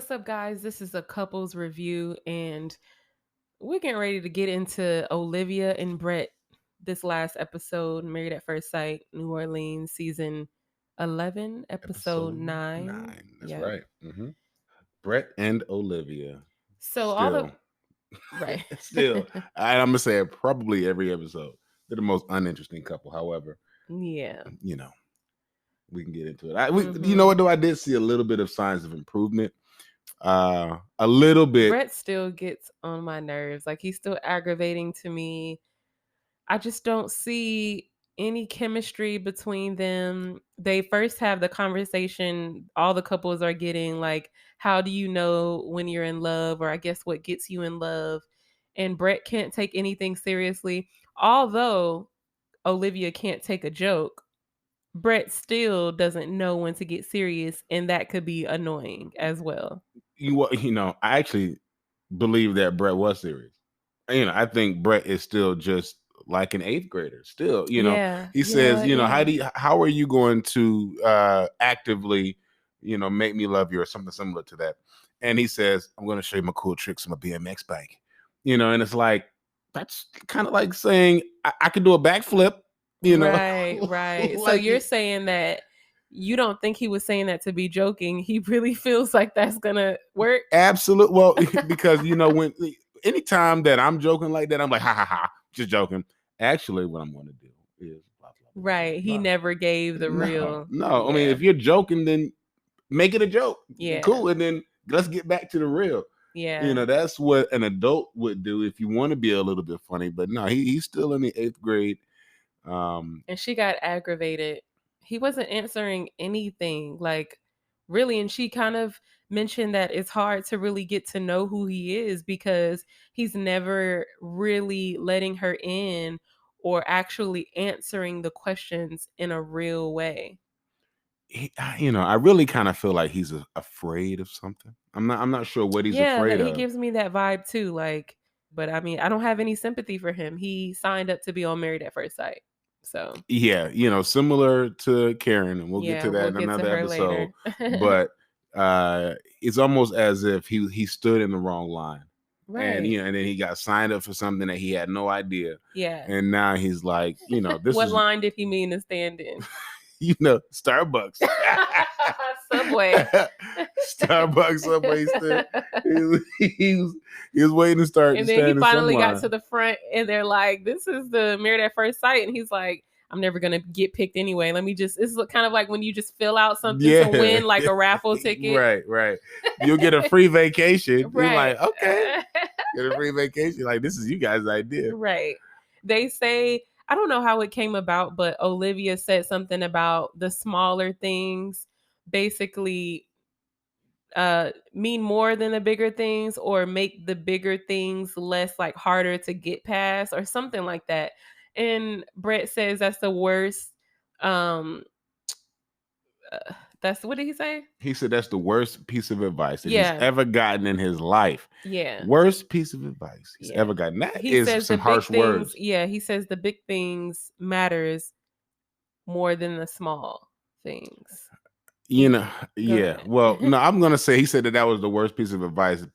What's up, guys? This is a couples review, and we're getting ready to get into Olivia and Brett. This last episode, Married at First Sight, New Orleans, season 11, episode Episode 9. 9. That's Yeah. right. Brett and Olivia. So, all the. Still, Right. still, I'm going to say it probably every episode. They're the most uninteresting couple. However, Yeah. you know, we can get into it. You know Mhm. what, though? I did see a little bit of signs of improvement. A little bit. Brett still gets on my nerves. Like, he's still aggravating to me. I just don't see any chemistry between them. They first have the conversation, all the couples are getting like, how do you know when you're in love? Or I guess what gets you in love? And Brett can't take anything seriously. Although Olivia can't take a joke, Brett still doesn't know when to get serious. And that could be annoying as well. I actually believe that Brett was serious. I think Brett is still just like an eighth grader. Still, Yeah. he You know says, what? Yeah. how are you going to actively, make me love you or something similar to that? And he says, I'm going to show you my cool tricks on my BMX bike. And it's like, that's kind of like saying I could do a backflip, Right, right. So like you're saying that you don't think he was saying that to be joking. He really feels like that's gonna work. absolute. Well, because when anytime that I'm joking like that, I'm like, ha ha ha, just joking. Actually, what I'm going to do is blah blah blah blah Right. He blah. never gave the No, real. no. I mean, Yeah. if you're joking, then make it a joke. Yeah. Cool, and then let's get back to the real. Yeah. That's what an adult would do if you want to be a little bit funny. But no, he's still in the eighth grade. And she got aggravated. He wasn't answering anything. Like, really, and she kind of mentioned that it's hard to really get to know who he is because he's never really letting her in or actually answering the questions in a real way. I really kind of feel like he's afraid of something. I'm not sure what he's Yeah, afraid that he of. gives me that vibe too. Like, but I mean, I don't have any sympathy for him. He signed up to be on Married at First Sight. So Yeah, similar to Karen, and we'll get yeah, to that we'll in get to another her episode. later. But it's almost as if he stood in the wrong line, and Right. and then he got signed up for something that he had no idea, Yeah. and now he's like, this What is line did he mean to stand in? Starbucks. Subway. Starbucks Subway stood. He was waiting to And then he stand in some finally got line. to the front and they're like, this is the Married at First Sight. And he's like, I'm never going to get picked anyway. Let me just, this is kind of like when you just fill out something to Yeah. win like a raffle ticket. Right. You'll get a free vacation. You're Right. like, okay, get a free vacation. Like, this is you guys' idea. Right. They say, I don't know how it came about, but Olivia said something about the smaller things basically mean more than the bigger things or make the bigger things less like harder to get past or something like that. And Brett says that's the worst. Um, that's what did he say? He said that's the worst piece of advice that he's Yeah, ever gotten in his life. yeah, Worst piece of advice he's yeah. ever gotten. That He is says the some big harsh things. words. Yeah, he says the big things matters more than the small things. Go Yeah. ahead. Well, no, I'm gonna say he said that was the worst piece of advice.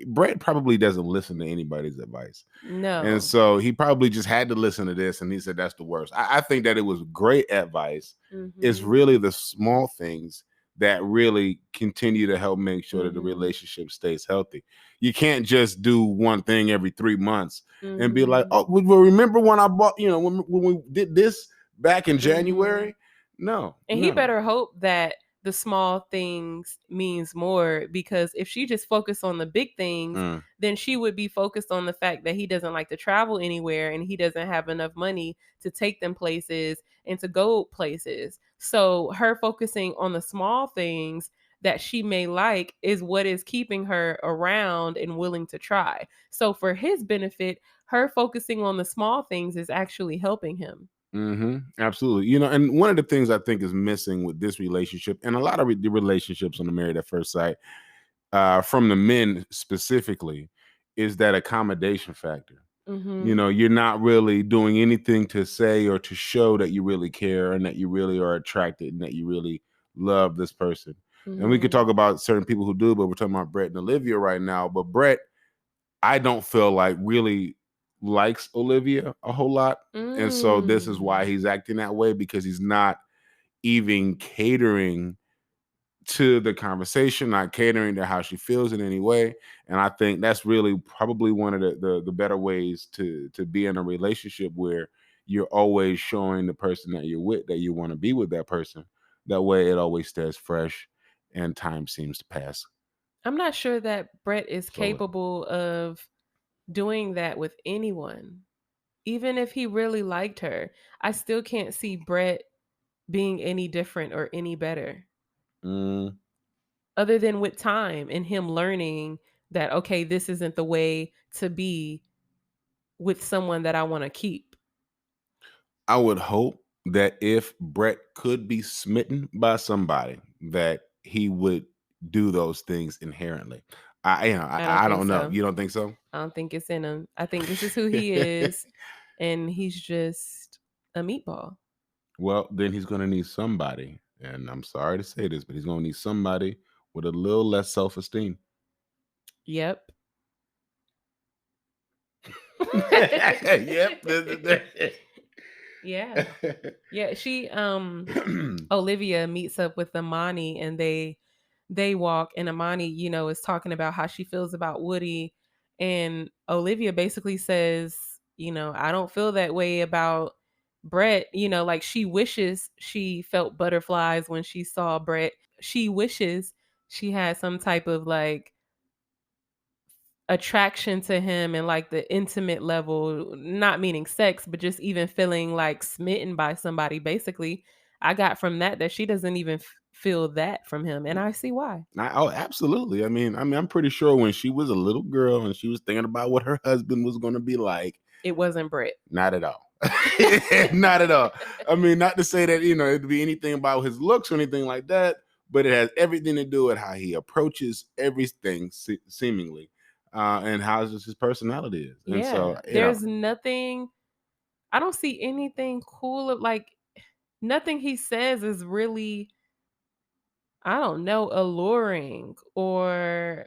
Brett probably doesn't listen to anybody's advice, and No. so he probably just had to listen to this, and he said that's the worst. I think that it was great advice. It's Mm-hmm. really the small things that really continue to help make sure that the Mm-hmm. relationship stays healthy. You can't just do one thing every 3 months and be like, Mm-hmm. oh, well, remember when I bought, when we did this back in Mm-hmm. January? No, And he no. better hope that the small things means more because if she just focused on the big things, Mm. then she would be focused on the fact that he doesn't like to travel anywhere and he doesn't have enough money to take them places and to go places. So her focusing on the small things that she may like is what is keeping her around and willing to try. So for his benefit, her focusing on the small things is actually helping him. Absolutely. And one of the things I think is missing with this relationship and a lot of the relationships on the Married at First Sight, from the men specifically, is that accommodation factor. Mhm. You're not really doing anything to say or to show that you really care and that you really are attracted and that you really love this person. And we could Mhm. talk about certain people who do, but we're talking about Brett and Olivia right now. But Brett, I don't feel like really likes Olivia a whole lot. And so this is why Mm. he's acting that way, because he's not even catering to the conversation, not catering to how she feels in any way. And I think that's really probably one of the better ways to be in a relationship, where you're always showing the person that you're with that you want to be with that person. That way it always stays fresh and time seems to pass I'm not sure that Brett is slowly. capable of doing that with anyone. Even if he really liked her, I still can't see Brett being any different or any better, Mm, other than with time and him learning that, okay, this isn't the way to be with someone that I want to keep. I would hope that if Brett could be smitten by somebody, that he would do those things inherently. I don't I think don't know. so. You don't think so? I don't think it's in him. I think this is who he is, and he's just a meatball. Well, then he's going to need somebody, and I'm sorry to say this, but he's going to need somebody with a little less self-esteem. Yep. Yep. Yeah. Yeah, she Olivia meets up with Amani and they walk and Amani, is talking about how she feels about Woody and Olivia basically says, I don't feel that way about Brett, like she wishes she felt butterflies when she saw Brett. She wishes she had some type of like attraction to him and like the intimate level, not meaning sex, but just even feeling like smitten by somebody. Basically, I got from that she doesn't even feel that from him, and I see why. Oh, absolutely. I'm pretty sure when she was a little girl and she was thinking about what her husband was going to be like, It wasn't Brett. not at all. Not at all. I mean, not to say that, it'd be anything about his looks or anything like that, but it has everything to do with how he approaches everything, seemingly, and how just his personality is. And so, Yeah, there's nothing. I don't see anything cool. Like nothing he says is really, I don't know, alluring or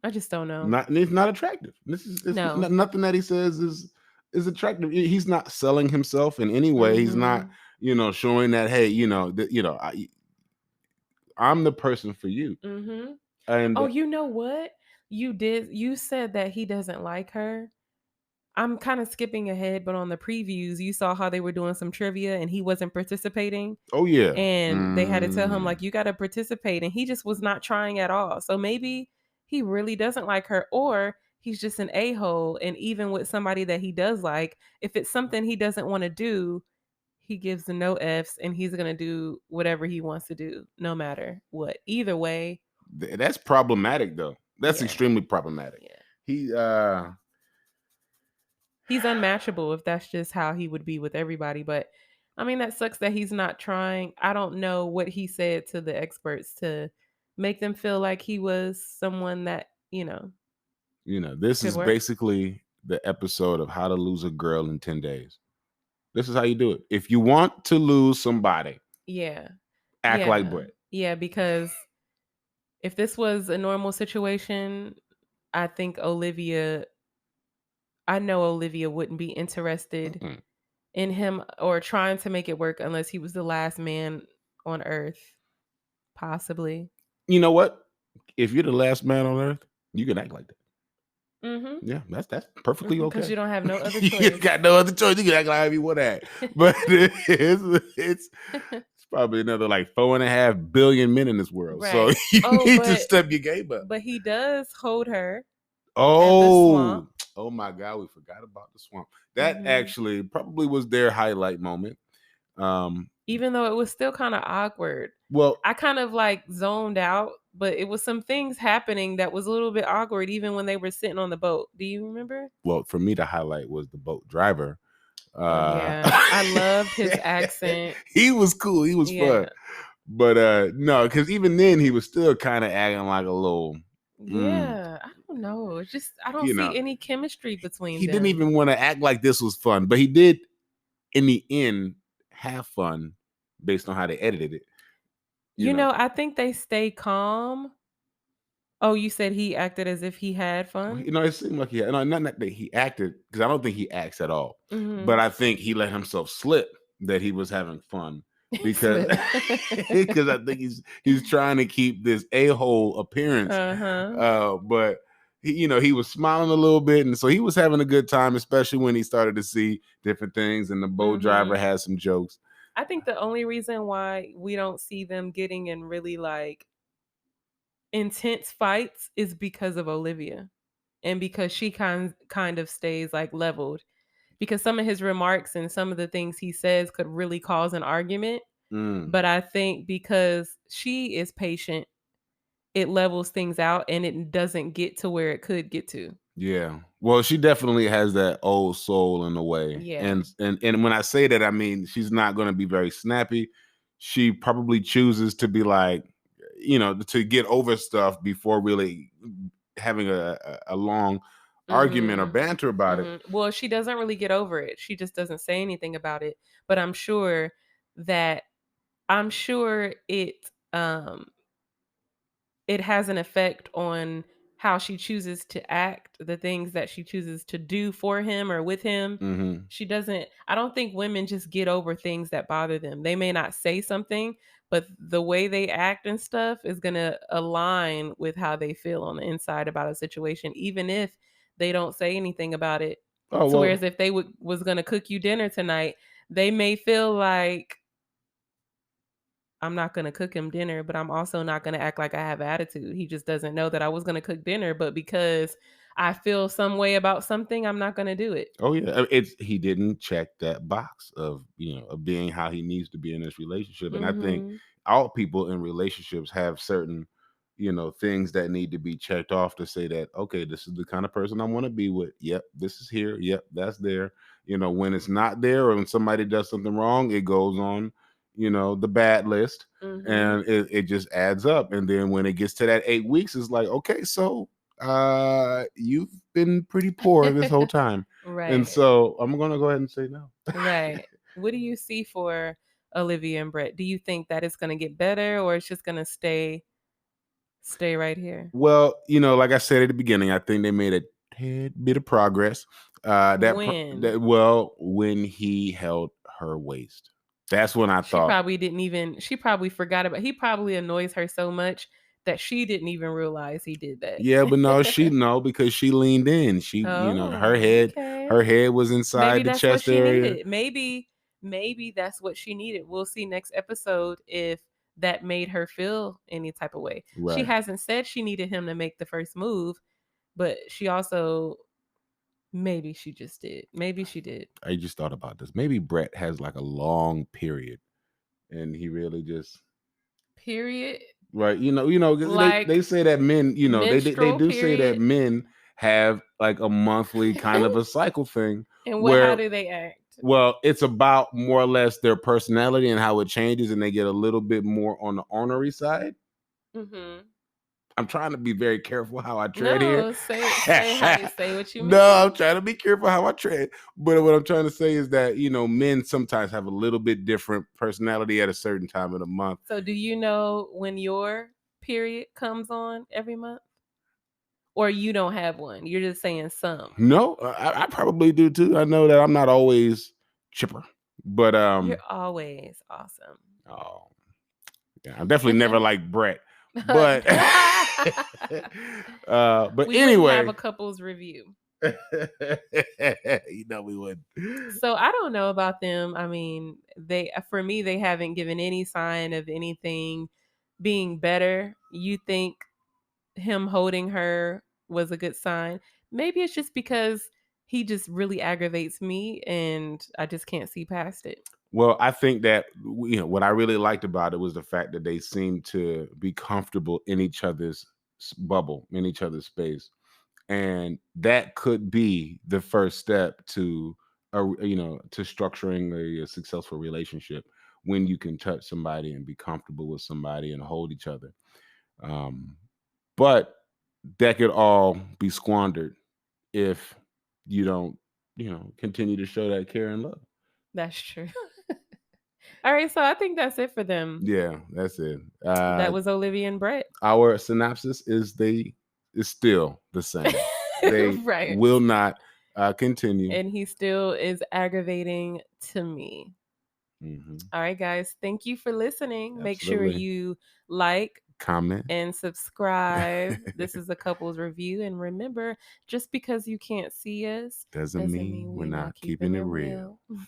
I just don't know. it's not attractive. This is No. nothing that he says is attractive. He's not selling himself in any way. He's not, Mhm. showing that, hey, I'm the person for you. Mhm. And Oh, you know what? You said that he doesn't like her. I'm kind of skipping ahead, but on the previews, you saw how they were doing some trivia and he wasn't participating. oh yeah. And they had to tell him, Mm. like, you got to participate. And he just was not trying at all. So maybe he really doesn't like her, or he's just an a hole. And even with somebody that he does like, if it's something he doesn't want to do, he gives the no F's and he's going to do whatever he wants to do, no matter what. Either way, That's problematic though. That's yeah, extremely problematic. yeah. He He's unmatchable if that's just how he would be with everybody. But I mean, that sucks that he's not trying. I don't know what he said to the experts to make them feel like he was someone that, this could is work. basically the episode of How to Lose a Girl in 10 Days. This is how you do it. If you want to lose somebody, Yeah. act like Yeah. Brett. Yeah. Because if this was a normal situation, I think I know Olivia wouldn't be interested Mm-mm. in him or trying to make it work unless he was the last man on earth, possibly. You know what? If you're the last man on earth, you can act like that. Mm-hmm. Yeah, that's perfectly Because okay. you don't have no other You choice. got no other choice. You can act like you want to act. But it's probably another like 4.5 billion men in this world. So Right. you Oh, need to step your game up. but he does hold her at the swamp. Oh, oh my God, we forgot about the swamp. That Hmm. actually probably was their highlight moment. Um, Even though it was still kind of awkward. well, I kind of like zoned out, but it was some things happening that was a little bit awkward even when they were sitting on the boat. Do you remember? for me, the highlight was the boat driver. Oh Uh, yeah. I loved his accent. he was cool. He was fun. Yeah. But no, because even then he was still kind of acting like a little, mm, Yeah. I don't know. It's just I don't you see know, any chemistry between he didn't them. even want to act like this was fun, but he did in the end have fun based on how they edited it. you know. I think they stay calm. Oh, you said he acted as if he had fun? It seemed like he had, no, not that he acted, because I don't think he acts at all, but Mhm. I think he let himself slip that he was having fun He because slipped. because I think he's trying to keep this a-hole appearance, Uh-huh. but he was smiling a little bit, and so he was having a good time, especially when he started to see different things, and the boat driver Mhm. had some jokes. I think the only reason why we don't see them getting in really, like, intense fights is because of Olivia, and because she kind of stays, like, leveled. Because some of his remarks and some of the things he says could really cause an argument, Mm. but I think because she is patient, it levels things out and it doesn't get to where it could get to. Yeah. Well, she definitely has that old soul in a way. Yeah. And when I say that, I mean she's not going to be very snappy. She probably chooses to be like, to get over stuff before really having a long argument or Mhm. banter about it. Mhm. Well, she doesn't really get over it. She just doesn't say anything about it, but that I'm sure it has an effect on how she chooses to act, the things that she chooses to do for him or with him. Hmm. I don't think women just get over things that bother them. They may not say something, but the way they act and stuff is going to align with how they feel on the inside about a situation, even if they don't say anything about it. Oh So well. whereas if they was going to cook you dinner tonight, they may feel like I'm not gonna cook him dinner, but I'm also not gonna act like I have attitude. He just doesn't know that I was gonna cook dinner, but because I feel some way about something, I'm not gonna do it. Oh yeah, it's he didn't check that box of of being how he needs to be in this relationship, and I think Mhm. all people in relationships have certain things that need to be checked off to say that, okay, this is the kind of person I want to be with. Yep, this is here. Yep, that's there. When it's not there, or when somebody does something wrong, it goes on the bad list, Mhm. and it just adds up, and then when it gets to that 8 weeks, it's like, okay, so you've been pretty poor this whole time, and Right. so I'm gonna go ahead and say no. Right. What do you see for Olivia and Brett? Do you think that it's gonna get better or it's just gonna stay right here? Well, like I said at the beginning, I think they made a tad bit of progress. When? When he held her waist, that's when I thought, She probably forgot about he probably annoys her so much that she didn't even realize he did yeah, but no, that. she no, because she leaned in. She, her Oh, head, okay. her head was Maybe inside the that's what chest she area. needed. Maybe that's what she needed. We'll see next episode if that made her feel any type of way. She Right. hasn't said she needed him to make the first move, but she also maybe she just did. Maybe she did. I just thought about this. Maybe Brett has like a long period, and he really just. Period. Right, they Like say that men, they menstrual do say that period. men have like a monthly kind of a cycle thing And how where, do they act? well, it's about more or less their personality and how it changes, and they get a little bit more on the ornery side. Mhm. I'm trying to be very careful how I tread here. No, say what you No, mean. I'm trying to be careful how I tread. But what I'm trying to say is that, men sometimes have a little bit different personality at a certain time of the month. So do you know when your period comes on every month? Or you don't have one? You're just saying some. No, I probably do too. I know that I'm not always chipper, but You're always awesome. oh, yeah, I'm definitely never like Brett. But but We wouldn't have a anyway, couples review. we would. So I don't know about them. I mean, for me they haven't given any sign of anything being better. You think him holding her was a good sign? Maybe it's just because he just really aggravates me and I just can't see past it. Well, I think that what I really liked about it was the fact that they seemed to be comfortable in each other's bubble, in each other's space, and that could be the first step to to structuring a successful relationship, when you can touch somebody and be comfortable with somebody and hold each other. um, but that could all be squandered if you don't continue to show that care and love. That's true. All right, so I think that's it for them. Yeah, that's it. That was Olivia and Brett. Our synopsis is still the same. They Right. will not continue. And he still is aggravating to me. Hmm. All right, guys. Thank you for listening. Make sure Absolutely. you like Comment and subscribe. This is a couple's review. And remember, just because you can't see us doesn't doesn't mean mean we're we're not not keeping keeping it it real. real.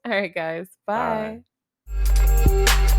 All right, guys. Bye. Bye.